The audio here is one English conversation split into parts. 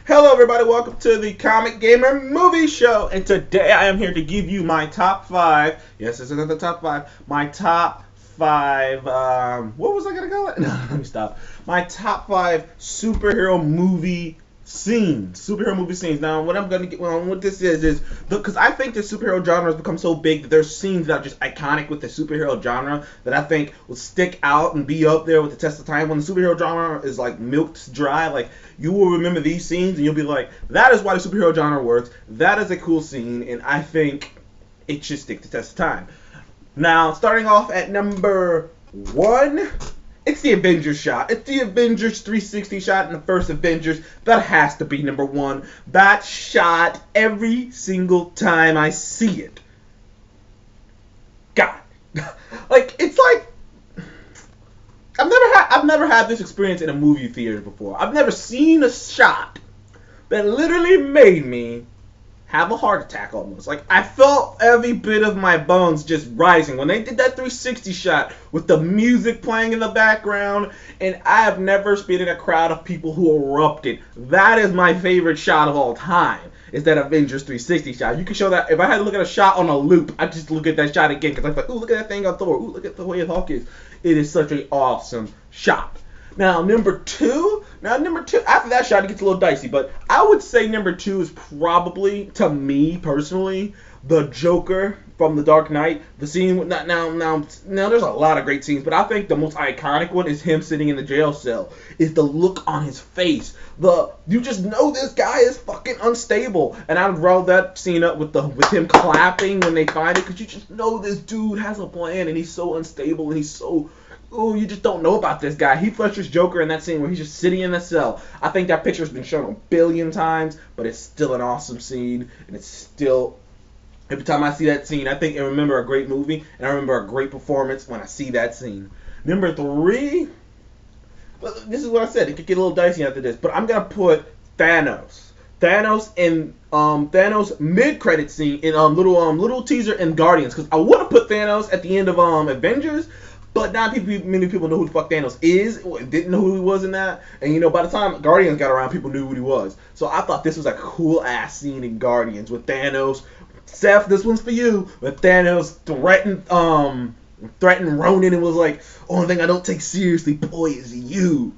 Hello everybody, welcome to the Comic Gamer Movie Show, and today I am here to give you my top 5, yes this is the top 5, my top 5, what was I going to call it? No, let me stop. My top 5 superhero movie scenes. Now, what I'm going to get, what this is, because I think the superhero genre has become so big that there's scenes that are just iconic with the superhero genre that I think will stick out and be up there with the test of time. When the superhero genre is like milked dry, like you will remember these scenes and you'll be like, that is why the superhero genre works. That is a cool scene, and I think it should stick the test of time. Now, starting off at number 1, it's the Avengers shot. It's the Avengers 360 shot in the first Avengers. That has to be number 1. That shot, every single time I see it, God, it's like I've never had this experience in a movie theater before. I've never seen a shot that literally made me have a heart attack almost. Like, I felt every bit of my bones just rising when they did that 360 shot with the music playing in the background, and I have never been in a crowd of people who erupted. That is my favorite shot of all time, is that Avengers 360 shot. You can show that, if I had to look at a shot on a loop, I'd just look at that shot again, because I'm like, ooh, look at that thing on Thor, ooh, look at the way Hulk is. It is such an awesome shot. Now, number two, after that shot, it gets a little dicey, but I would say number 2 is probably, to me personally, the Joker from The Dark Knight. The scene, now, there's a lot of great scenes, but I think the most iconic one is him sitting in the jail cell, is the look on his face. You just know this guy is fucking unstable, and I would roll that scene up with him clapping when they find it, because you just know this dude has a plan, and he's so unstable, and he's so... Oh, you just don't know about this guy. Heath Ledger's Joker in that scene where he's just sitting in the cell. I think that picture's been shown a billion times, but it's still an awesome scene, and it's still... Every time I see that scene, I think I remember a great movie, and I remember a great performance when I see that scene. Number 3... Well, this is what I said. It could get a little dicey after this, but I'm going to put Thanos. Thanos in Thanos mid-credit scene in little teaser in Guardians, because I would have put Thanos at the end of Avengers, but not many people know who the fuck Thanos is, didn't know who he was in that. And, by the time Guardians got around, people knew who he was. So I thought this was a cool-ass scene in Guardians with Thanos. Seth, this one's for you. With Thanos threatened Ronan and was like, only thing I don't take seriously, boy, is you.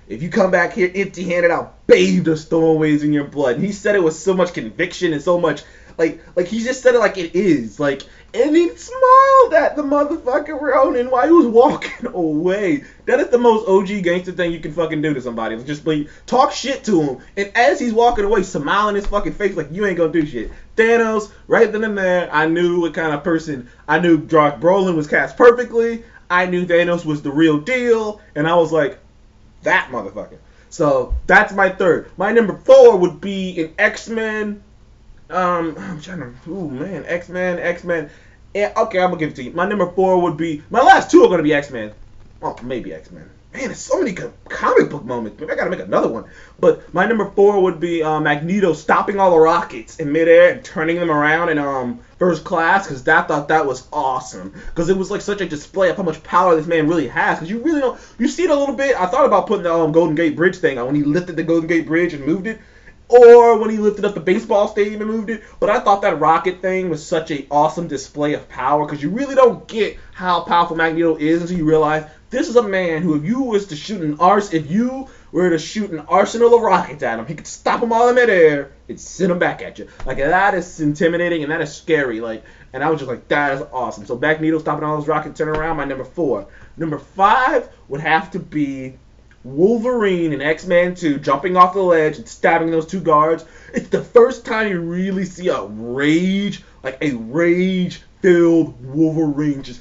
If you come back here empty-handed, I'll bathe the stowaways in your blood. And he said it with so much conviction and so much... Like he just said it like it is. And he smiled at the motherfucker Ronan while he was walking away. That is the most OG gangster thing you can fucking do to somebody. Just talk shit to him. And as he's walking away, smiling his fucking face like you ain't gonna do shit. Thanos, right then and there, I knew what kind of person. I knew Josh Brolin was cast perfectly. I knew Thanos was the real deal. And I was like, that motherfucker. So that's my 3rd. My number 4 would be in XMen. I'm trying to... Ooh, man. X-Men. Yeah, okay, I'm going to give it to you. My number 4 would be... My last 2 are going to be X-Men. Oh, maybe X-Men. Man, there's so many good comic book moments. Maybe I got to make another one. But my number 4 would be Magneto stopping all the rockets in midair and turning them around in First Class, because I thought that was awesome. Because it was like such a display of how much power this man really has. Because you really don't... You see it a little bit. I thought about putting the Golden Gate Bridge thing on when he lifted the Golden Gate Bridge and moved it. Or when he lifted up the baseball stadium and moved it. But I thought that rocket thing was such an awesome display of power, because you really don't get how powerful Magneto is until you realize this is a man who, if you were to shoot an arsenal of rockets at him, he could stop them all in midair and send them back at you. That is intimidating and that is scary. And I was just like, that is awesome. So Magneto stopping all those rockets, turning around, my number 4. Number 5 would have to be Wolverine in X-Men 2 jumping off the ledge and stabbing those 2 guards. It's the first time you really see a rage-filled Wolverine just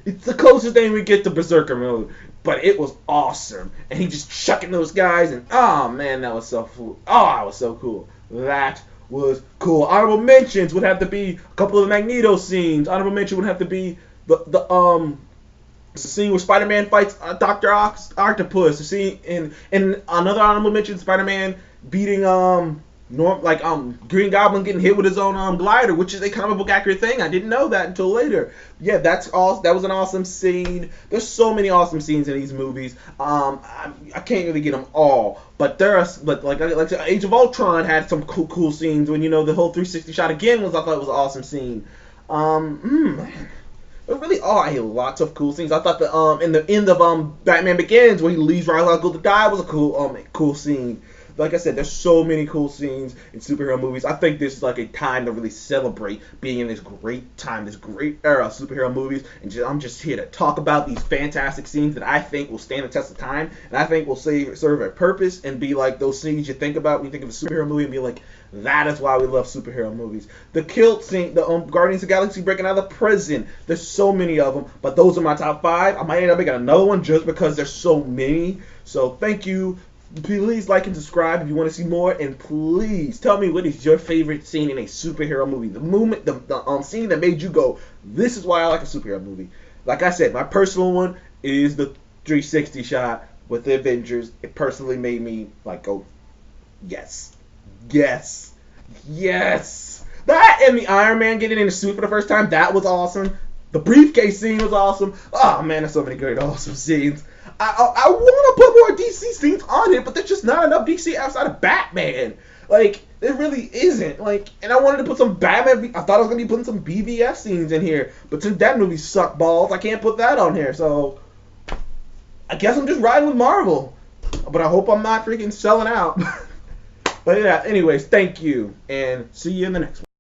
it's the closest thing we get to Berserker mode. But it was awesome. And he just chucking those guys, and oh man, that was so cool. Oh, that was so cool. That was cool. Honorable mentions would have to be a couple of Magneto scenes. Honorable mention would have to be the scene where Spider-Man fights Dr. Octopus. The scene in another honorable mention, Spider-Man beating Green Goblin getting hit with his own glider, which is a comic book accurate thing. I didn't know that until later. Yeah, that was an awesome scene. There's so many awesome scenes in these movies. I can't really get them all, but like Age of Ultron had some cool scenes when the whole 360 shot again I thought it was an awesome scene. Man. There really are lots of cool scenes. I thought in the end of Batman Begins, when he leaves Ra's al Ghul to die, was a cool scene. Like I said, there's so many cool scenes in superhero movies. I think this is like a time to really celebrate being in this great time, this great era of superhero movies. And I'm just here to talk about these fantastic scenes that I think will stand the test of time, and I think will serve a purpose and be like those scenes you think about when you think of a superhero movie and be like, that is why we love superhero movies. The kilt scene, the Guardians of the Galaxy breaking out of the prison. There's so many of them, but those are my top 5. I might end up making another one just because there's so many. So thank you. Please like and subscribe if you want to see more, and please tell me what is your favorite scene in a superhero movie. The scene that made you go, this is why I like a superhero movie. Like I said, my personal one is the 360 shot with the Avengers. It personally made me like go, yes. That and the Iron Man getting in the suit for the first time, that was awesome. The briefcase scene was awesome. Oh man, there's so many great awesome scenes. I want to put more DC scenes on it, but there's just not enough DC outside of Batman. Like, there really isn't. Like, and I wanted to put some Batman. I thought I was gonna be putting some BVS scenes in here, but since that movie sucked balls, I can't put that on here. So I guess I'm just riding with Marvel. But I hope I'm not freaking selling out. But yeah, anyways, thank you, and see you in the next one.